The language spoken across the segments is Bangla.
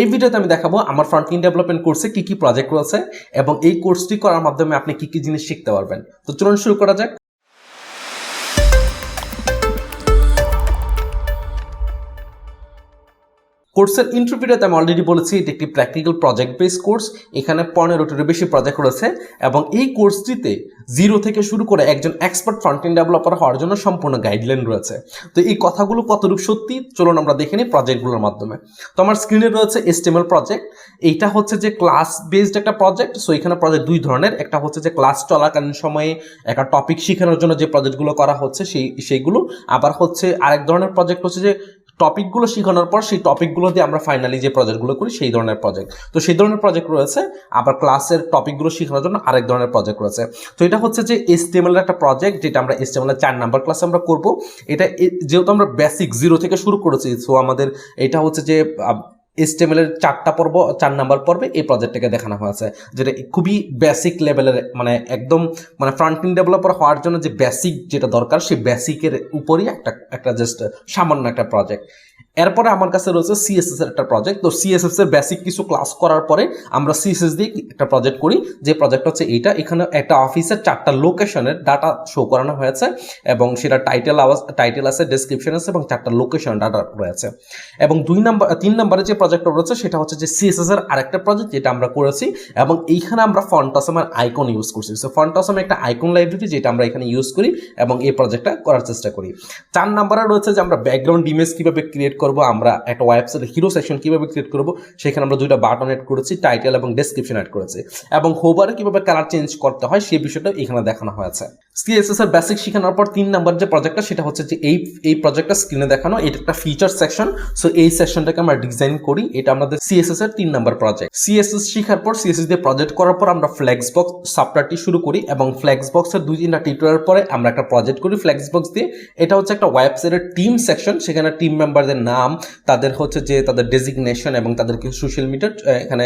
এই ভিডিওতে আমি দেখাবো আমার ফ্রন্ট এন্ড ডেভেলপমেন্ট কোর্সে কি কি প্রজেক্ট রয়েছে এবং এই কোর্সটি করার মাধ্যমে আপনি কি কি জিনিস শিখতে পারবেন। তো চলুন শুরু করা যাক। কোর্সের ইন্ট্রো ভিডিওতে আমি অলরেডি বলেছি এটি একটি প্র্যাকটিক্যাল প্রজেক্ট বেস কোর্স। এখানে 15টিরও বেশি প্রজেক্ট রয়েছে এবং এই কোর্সটিতে 0 থেকে শুরু করে একজন এক্সপার্ট ফ্রন্ট এন্ড ডেভেলপার হওয়ার জন্য সম্পূর্ণ গাইডলাইন রয়েছে। তো এই কথাগুলো কতটুকু সত্যি চলুন আমরা দেখে নিই প্রজেক্টগুলোর মাধ্যমে। তো আমার স্ক্রিনে রয়েছে HTML প্রজেক্ট। এইটা হচ্ছে যে ক্লাস বেসড একটা প্রজেক্ট। সো এখানে প্রজেক্ট দুই ধরনের, একটা হচ্ছে যে ক্লাস চলাকালীন সময়ে একটা টপিক শেখানোর জন্য যে প্রজেক্টগুলো করা হচ্ছে সেইগুলো, আবার হচ্ছে আরেক ধরনের প্রজেক্ট হচ্ছে যে টপিকগুলো শেখানোর পর সেই টপিকগুলো দিয়ে আমরা ফাইনালি যে প্রজেক্টগুলো করি সেই ধরনের প্রজেক্ট। তো সেই ধরনের প্রজেক্ট রয়েছে, আবার ক্লাসের টপিকগুলো শেখানোর জন্য আরেক ধরনের প্রজেক্ট রয়েছে। তো এটা হচ্ছে যে HTML একটা প্রজেক্ট, যেটা আমরা HTML 4 নাম্বার ক্লাসে আমরা করব। এটা যেহেতু আমরা বেসিক 0 থেকে শুরু করেছি, সো আমাদের এটা হচ্ছে যে HTML এর 4টা পর্ব, 4 নাম্বার পর্বে এই প্রজেক্টটাকে দেখানো হয়েছে, যেটা খুবই বেসিক লেভেলের, মানে একদম মানে ফ্রন্ট এন্ড ডেভেলপার হওয়ার জন্য যে বেসিক যেটা দরকার সেই বেসিকের উপরই একটা জাস্ট সামান্য একটা প্রজেক্ট। এরপরে আমার কাছে রয়েছে CSS এর একটা প্রজেক্ট। তো CSS এর বেসিক কিছু ক্লাস করার পরে আমরা CSS দিয়ে একটা প্রজেক্ট করি, যে প্রজেক্ট হচ্ছে এইটা। এখানে একটা অফিসের 4টা লোকেশনের ডাটা শো করানো হয়েছে এবং সেটা টাইটেল আছে, ডেসক্রিপশন আছে এবং 4টা লোকেশন ডাটা রয়েছে। এবং 3 নম্বরে যে প্রজেক্টটা রয়েছে সেটা হচ্ছে যে CSS এর আরেকটা প্রজেক্ট যেটা আমরা করেছি এবং এইখানে আমরা ফন্ট অসমের আইকন ইউজ করছি। সো ফন্ট অসম একটা আইকন লাইব্রেরি যেটা আমরা এখানে ইউজ করি এবং এই প্রজেক্টটা করার চেষ্টা করি। 4 নম্বরে রয়েছে যে আমরা ব্যাকগ্রাউন্ড ইমেজ কিভাবে ক্রিয়েট করব, আমরা একটা ওয়েবসাইটের হিরো সেকশন কিভাবে ক্রিয়েট করব, সেখানে আমরা 2টা বাটন অ্যাড করেছি, টাইটেল এবং ডেসক্রিপশন অ্যাড করেছি, এবং হোভারে কিভাবে কালার চেঞ্জ করতে হয় সেই বিষয়টা এখানে দেখানো হয়েছে। CSS এর বেসিক শেখানোর পর 3 নাম্বার যে প্রজেক্টটা সেটা হচ্ছে যে এই প্রজেক্টটা স্ক্রিনে দেখানো, এটা একটা ফিচার সেকশন। সো এই সেকশনটাকে আমরা ডিজাইন করি, এটা আমাদের CSS এর 3 নাম্বার প্রজেক্ট। CSS শেখার পর, CSS দিয়ে প্রজেক্ট করার পর আমরা ফ্লেক্সবক্স সফটওয়্যারটি শুরু করি এবং ফ্লেক্সবক্সের 2-3টা টিউটোরিয়াল পরে আমরা একটা প্রজেক্ট করি ফ্লেক্সবক্স দিয়ে। এটা হচ্ছে একটা ওয়েবসাইটের টিম সেকশন, সেখানে টিম মেম্বারদের নাম, তাদের হচ্ছে যে তাদের ডেজিগনেশন এবং তাদের কিছু সোশ্যাল মিডিয়ার এখানে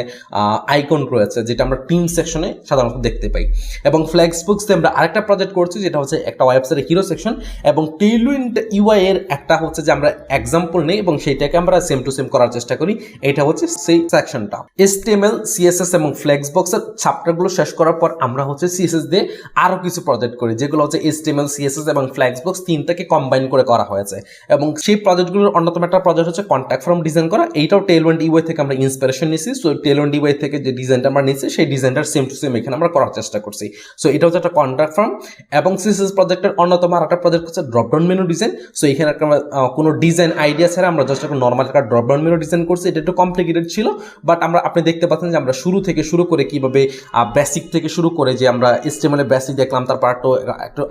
আইকন রয়েছে, যেটা আমরা টিম সেকশনে সাধারণত দেখতে পাই। এবং ফ্লেক্সবক্স দিয়ে আমরা আরেকটা প্রজেক্ট করছি, যেটা হচ্ছে একটা ওয়েবসাইটের হিরো সেকশন এবং টেইলউইন্ড UI এর একটা হচ্ছে যে আমরা এক্সাম্পল নেই এবং সেইটাকে আমরা সেম টু সেম করার চেষ্টা করি। এটা হচ্ছে সেই সেকশনটা। HTML, CSS এবং ফ্লেক্সবক্সের চ্যাপ্টারগুলো শেষ করার পর আমরা হচ্ছে CSS দিয়ে আরো কিছু প্রজেক্ট করি, যেগুলো হচ্ছে HTML, CSS এবং ফ্লেক্সবক্স তিনটাকে কম্বাইন করে করা হয়েছে। এবং সেই প্রজেক্টগুলোর অন্যতম একটা প্রজেক্ট হচ্ছে কন্ট্যাক্ট ফর্ম ডিজাইন করা। এইটাও টেইলউইন্ড UI থেকে আমরা ইন্সপিরেশন নিয়েছি। সো টেইলউইন্ড UI থেকে যে ডিজাইনটা আমরা নিয়েছি সেই ডিজাইনটার সেম টু সেম এখানে আমরা করার চেষ্টা করছি। সো এটা হচ্ছে একটা কন্ট্যাক্ট ফর্ম। এবং CSS প্রজেক্টের অন্যতম আরেকটা প্রজেক্ট হচ্ছে ড্রপডাউন মেনু ডিজাইন। সো এখানে কোনো ডিজাইন আইডিয়া ছাড়া আমরা জাস্ট একটা নর্মাল একটা ড্রপডাউন মেনু ডিজাইন করছি। এটা একটু কমপ্লিকেটেড ছিল, বাট আপনি দেখতে পাচ্ছেন যে আমরা শুরু থেকে শুরু করে কিভাবে বেসিক থেকে শুরু করে যে আমরা HTML এর বেসিক দেখলাম, তারপর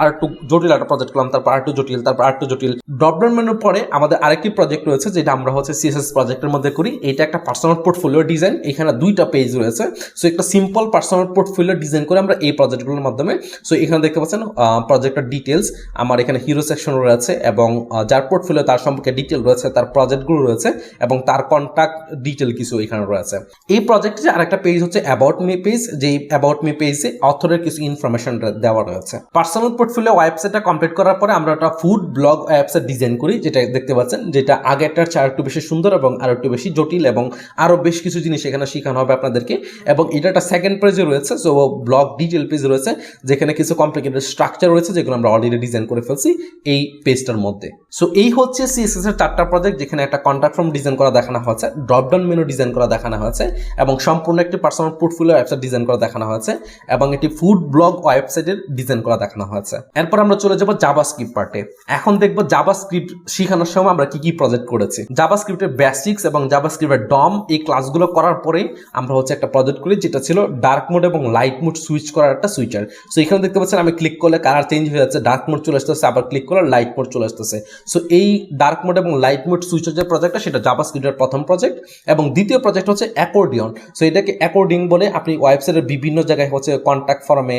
আরেকটু জটিল একটা প্রজেক্ট করলাম, তারপর আরেকটু জটিল, তারপর আরেকটু জটিল। ড্রপডাউন মেনুর পরে আমাদের আরেকটি প্রজেক্ট রয়েছে যেটা আমরা হচ্ছে CSS প্রজেক্টের মধ্যে করি। এটা একটা পার্সোনাল পোর্টফোলিও ডিজাইন। এখানে 2টা পেজ রয়েছে। সো একটা সিম্পল পার্সোনাল পোর্টফোলিও ডিজাইন করে আমরা এই প্রজেক্টগুলোর মাধ্যমে। সো এখানে দেখতে পাচ্ছেন প্রজেক্টের ডিটেলস, আমার এখানে হিরো সেকশন রয়েছে এবং যার পোর্টফোলিও তার সম্পর্কে ডিটেল রয়েছে, তার প্রজেক্টগুলো রয়েছে এবং তার কন্ট্যাক্ট ডিটেল কিছু এখানে রয়েছে। এই প্রজেক্টে আরেকটা পেজ হচ্ছে অ্যাবাউট মি পেজ, যে অ্যাবাউট মি পেজে অথরের কিছু ইনফরমেশন দেওয়া রয়েছে। পার্সোনাল পোর্টফোলিও ওয়েবসাইটটা কমপ্লিট করার পরে আমরা একটা ফুড ব্লগ ওয়েবসাইট ডিজাইন করি, যেটা দেখতে পাচ্ছেন, যেটা আগেরটার চেয়ে আরেকটু বেশি সুন্দর এবং আরো একটু বেশি জটিল এবং আরো বেশ কিছু জিনিস এখানে শেখানো হবে আপনাদেরকে। এবং এটা একটা সেকেন্ড পেজে রয়েছে, সো ব্লগ ডিটেল পেজ রয়েছে, যেখানে কিছু কমপ্লিকেটেড স্ট্রাকচার রয়েছে যেগুলো আমরা অলরেডি ডিজাইন করে ফেলছি এই পেজটার মধ্যে। সো এই হচ্ছে CSS এর 4টা প্রজেক্ট, যেখানে একটা কন্ট্যাক্ট ফর্ম ডিজাইন করা দেখানো হয়েছে, ড্রপডাউন মেনু ডিজাইন করা দেখানো হয়েছে এবং সম্পূর্ণ একটি পার্সোনাল পোর্টফোলিও ওয়েবসাইট ডিজাইন করা দেখানো হয়েছে এবং একটি ফুড ব্লগ ওয়েবসাইটের ডিজাইন করা দেখানো হয়েছে। এরপর আমরা চলে যাব জাভাস্ক্রিপ্ট পার্টে। এখন দেখব জাভাস্ক্রিপ্ট শেখানোর সময় আমরা কি কি প্রজেক্ট করেছি। জাভাস্ক্রিপ্টের বেসিক্স এবং জাভাস্ক্রিপ্টের ডম এই ক্লাসগুলো করার পরে আমরা হচ্ছে একটা প্রজেক্ট করি, যেটা ছিল ডার্ক মোড এবং লাইট মোড সুইচ করার একটা সুইচার। সো এখানে দেখতে পাচ্ছেন আমি ক্লিক করলে কালার চেঞ্জ হয়ে যাচ্ছে, ডার্ক মোড চলে আসতেছে, আবার ক্লিক করলে লাইট মোড চলে আসতেছে। সো এই ডার্ক মোড এবং লাইট মোড সুইচের যে প্রজেক্টটা সেটা জাভাস্ক্রিপ্টের প্রথম প্রজেক্ট। এবং দ্বিতীয় প্রজেক্ট হচ্ছে অ্যাকর্ডিয়ন। সো এটাকে অ্যাকর্ডিং বলে, আপনি ওয়েবসাইটের বিভিন্ন জায়গায় হচ্ছে কন্ট্যাক্ট ফর্মে,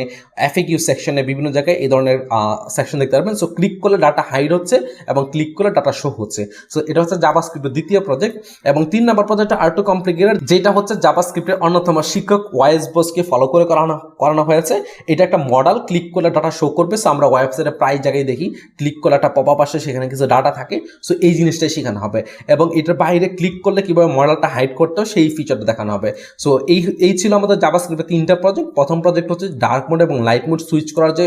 FAQ সেকশনে বিভিন্ন জায়গায় এই ধরনের সেকশন দেখতে পারবেন। সো ক্লিক করলে ডাটা হাইড হচ্ছে এবং ক্লিক করলে ডাটা শো হচ্ছে। সো এটা এটা হচ্ছে জাভাস্ক্রিপ্টের দ্বিতীয় প্রজেক্ট। এবং 3 নাম্বার প্রজেক্টটা আরেকটু কমপ্লিকেটেড, যেটা হচ্ছে জাভাস্ক্রিপ্টের অন্যতম শিক্ষক ওয়াইস বসকে ফলো করে করানো হয়েছে। এটা একটা মডেল, ক্লিক করলে ডাটা শো করবে। সো আমরা ওয়েবসাইটে প্রায় জায়গায় দেখি ক্লিক করলে একটা পপ আপ আসে, সেখানে কিছু ডাটা থাকে। সো এই জিনিসটাই শেখানো হবে এবং এটার বাইরে ক্লিক করলে কিভাবে মডেলটা হাইড করতে হয় সেই ফিচারটা দেখানো হবে। সো এই ছিল আমাদের জাভাস্ক্রিপ্টের 3টা প্রজেক্ট। প্রথম প্রজেক্ট হচ্ছে ডার্ক মোড এবং লাইট মোড সুইচ করার যে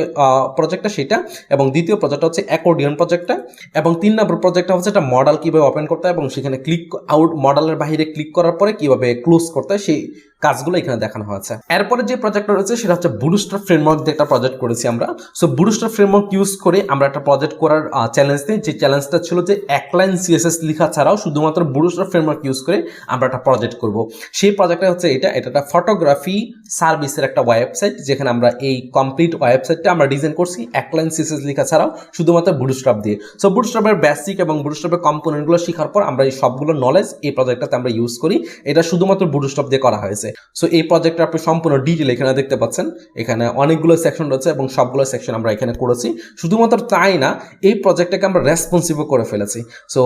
প্রজেক্টটা সেটা, এবং দ্বিতীয় প্রজেক্টটা হচ্ছে অ্যাকর্ডিয়ন প্রজেক্টটা, এবং 3 নম্বর প্রজেক্টটা হচ্ছে একটা মডেল কিভাবে ওপেন করতে হয় এবং সেখানে ক্লিক আউট মডেলের বাইরে ক্লিক করার পরে কিভাবে ক্লোজ করতে হয় সেই কাজগুলো এখানে দেখানো হয়েছে। এরপরে যে প্রজেক্টটা রয়েছে সেটা হচ্ছে বুটস্ট্র্যাপ ফ্রেমওয়ার্ক দিয়ে একটা প্রজেক্ট করেছি আমরা। সো বুটস্ট্র্যাপ ফ্রেমওয়ার্ক ইউজ করে আমরা একটা প্রজেক্ট করার চ্যালেঞ্জ দিই। যে চ্যালেঞ্জটা ছিল যে এক লাইন সিএসএস লেখা ছাড়াও শুধুমাত্র বুটস্ট্র্যাপ ফ্রেমওয়ার্ক ইউজ করে আমরা একটা প্রজেক্ট করব। সেই প্রজেক্টটা হচ্ছে এটা একটা ফটোগ্রাফি সার্ভিসের একটা ওয়েবসাইট, যেখানে আমরা এই কমপ্লিট ওয়েবসাইটটা আমরা ডিজাইন করছি এক লাইন সিএসএস লেখা ছাড়াও শুধুমাত্র বুটস্ট্র্যাপ দিয়ে। সো বুটস্ট্র্যাপের বেসিক এবং বুটস্ট্র্যাপের কম্পোনেন্টগুলো শেখার পর আমরা এই সবগুলো নলেজ এই প্রজেক্টটাতে আমরা ইউজ করি। এটা শুধুমাত্র বুটস্ট্র্যাপ দিয়ে করা হয়েছে। সো এই প্রজেক্টটা আপনি সম্পূর্ণ ডিটেল এখানে দেখতে পাচ্ছেন। এখানে অনেকগুলো সেকশন রয়েছে এবং সবগুলো সেকশন আমরা এখানে করেছি। শুধুমাত্র তাই না, এই প্রজেক্টটাকে আমরা রেসপন্সিভও করে ফেলেছি। সো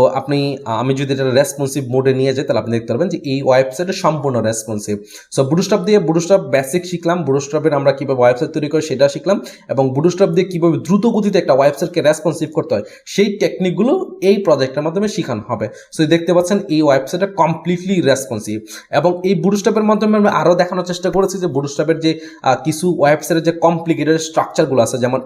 আমি যদি এটা রেসপন্সিভ মোডে নিয়ে যাই তাহলে আপনি দেখতে পারবেন যে এই ওয়েবসাইটে সম্পূর্ণ রেসপন্সিভ। সো বুটস্ট্র্যাপ দিয়ে বুটস্ট্র্যাপ বেসিক শিখলাম, বুটস্ট্র্যাপের আমরা কীভাবে ওয়েবসাইট তৈরি করি সেটা শিখলাম, এবং বুটস্ট্র্যাপ দিয়ে কীভাবে দ্রুত গতিতে একটা ওয়েবসাইটকে রেসপন্সিভ করতে হয় সেই টেকনিকগুলো এই প্রজেক্টের মাধ্যমে শেখানো হবে। সো দেখতে পাচ্ছেন এই ওয়েবসাইটটা কমপ্লিটলি রেসপন্সিভ। এবং এই বুটস্ট্র্যাপের মাধ্যমে আমরা আরও দেখানোর চেষ্টা করেছি যে বুটস্ট্র্যাপের যে কিছু ওয়েবসাইটের যে কমপ্লিকেটেড স্ট্রাকচারগুলো আছে, যেমন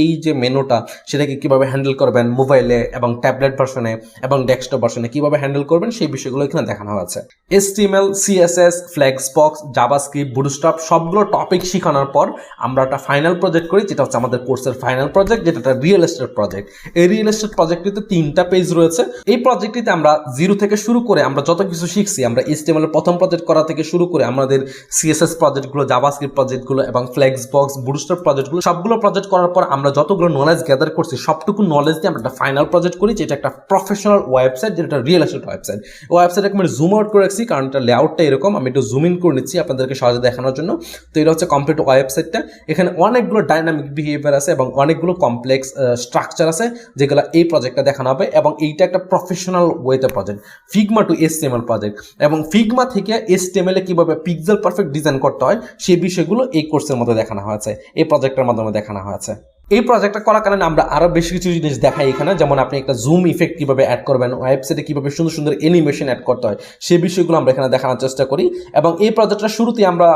এই যে মেনুটা সেটাকে কীভাবে হ্যান্ডেল করবেন মোবাইলে এবং ট্যাবলেট ভার্সনে এবং ডেস্কটপ ভার্সনে কীভাবে হ্যান্ডেল করবেন সেই বিষয়গুলো এখানে দেখানো আছে। HTML, CSS, ফ্লেক্সবক্স, জাভাস্ক্রিপ্ট, বুটস্ট্র্যাপ সবগুলো টপিক শেখানোর পর আমরা একটা ফাইনাল প্রজেক্ট করি, যেটা হচ্ছে আমাদের কোর্সের ফাইনাল প্রজেক্ট, যেটা একটা রিয়েল এস্টেট প্রজেক্ট। এই রিয়েল এস্টেট প্রজেক্টটিতে 3টা পেজ রয়েছে। এই প্রজেক্টটিতে আমরা জিরো থেকে শুরু করে আমরা যত কিছু শিখছি, আমরা HTML এর প্রথম প্রজেক্ট করা থেকে শুরু করে আমাদের CSS প্রজেক্টগুলো, জাভাস্ক্রিপ্ট প্রজেক্টগুলো এবং ফ্লেক্সবক্স, বুটস্ট্র্যাপ প্রজেক্টগুলো সবগুলো প্রজেক্ট করার পর আমরা যতগুলো নলেজ গ্যাদার করছি সবটুকু নলেজ দিয়ে আমরা একটা ফাইনাল প্রজেক্ট করি, যেটা একটা প্রফেশনাল ওয়েবসাইট, যেটা রিয়েল এস্টেট ওয়েবসাইট। ওয়েবসাইটটাকে আমি জুম আউট করে রাখছি কারণ এটা লেআউটটা এরকম, আমি একটু জুম ইন করে নিচ্ছি আপনাদেরকে সহজে দেখানোর জন্য। তো এটা হচ্ছে কমপ্লিট ওয়েবসাইটটা। এখানে অনেকগুলো ডাইনামিক বিহেভিয়ার আছে এবং অনেকগুলো কমপ্লেক্স স্ট্রাকচার আছে যেগুলো এই প্রজেক্টটা দেখানো হবে। এবং এইটা একটা প্রফেশনাল ওয়েতে project, Figma to HTML project, এবং ফিগমা থেকে HTML এ কীভাবে পিক্সেল পারফেক্ট ডিজাইন করতে হয় সেই বিষয়গুলো এই কোর্সের মধ্যে দেখানো হয়েছে, এই প্রজেক্টের মাধ্যমে দেখানো হয়েছে। এই প্রজেক্টটা করার কারণে আমরা আরও বেশ কিছু জিনিস দেখাই এখানে, যেমন আপনি একটা জুম ইফেক্ট কীভাবে অ্যাড করবেন, ওয়েবসাইটে কীভাবে সুন্দর সুন্দর অ্যানিমেশন অ্যাড করতে হয় সেই বিষয়গুলো আমরা এখানে দেখানোর চেষ্টা করি। এবং এই প্রজেক্টটা শুরুতে আমরা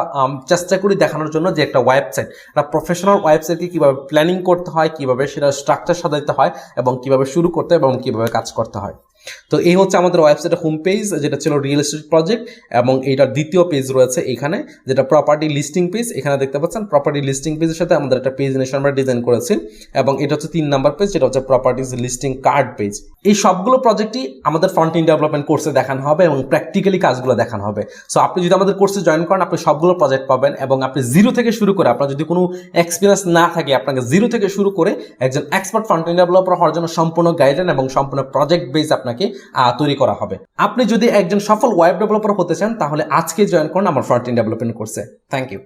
চেষ্টা করি দেখানোর জন্য যে একটা ওয়েবসাইট, একটা প্রফেশনাল ওয়েবসাইটকে কীভাবে প্ল্যানিং করতে হয়, কীভাবে সেটা স্ট্রাকচার সাজাতে হয় এবং কীভাবে শুরু করতে হয় এবং কীভাবে কাজ করতে হয়। তো এই হচ্ছে আমাদের ওয়েবসাইটের হোম পেজ, যেটা ছিল রিয়েল এস্টেট প্রজেক্ট, এবং এইটার দ্বিতীয় পেজ রয়েছে এখানে, যেটা প্রপার্টি লিস্টিং পেজ। এখানে দেখতে পাচ্ছেন প্রপার্টি লিস্টিং পেজের সাথে আমাদের একটা পেজ নেশন আমরা ডিজাইন করেছি, এবং এটা হচ্ছে 3 নাম্বার পেজ, যেটা হচ্ছে প্রপার্টিজ লিস্টিং কার্ড পেজ। এই সবগুলো প্রজেক্টই আমাদের ফ্রন্ট-এন্ড ডেভেলপমেন্ট কোর্সে দেখানো হবে এবং প্র্যাকটিক্যালি কাজগুলো দেখানো হবে। সো আপনি যদি আমাদের কোর্সে জয়েন করেন আপনি সবগুলো প্রজেক্ট পাবেন, এবং আপনি জিরো থেকে শুরু করে, আপনার যদি কোনো এক্সপিরিয়েন্স না থাকে, আপনাকে জিরো থেকে শুরু করে একজন এক্সপার্ট ফ্রন্ট-এন্ড ডেভেলপার হওয়ার জন্য সম্পূর্ণ গাইডলাইন এবং সম্পূর্ণ প্রজেক্ট বেস আপনাকে তৈরি করা হবে। আপনি যদি একজন সফল ওয়েব ডেভেলপার হতে চান তাহলে আজকে জয়েন করুন আমার ফ্রন্ট-এন্ড ডেভেলপমেন্ট কোর্সে। Thank you.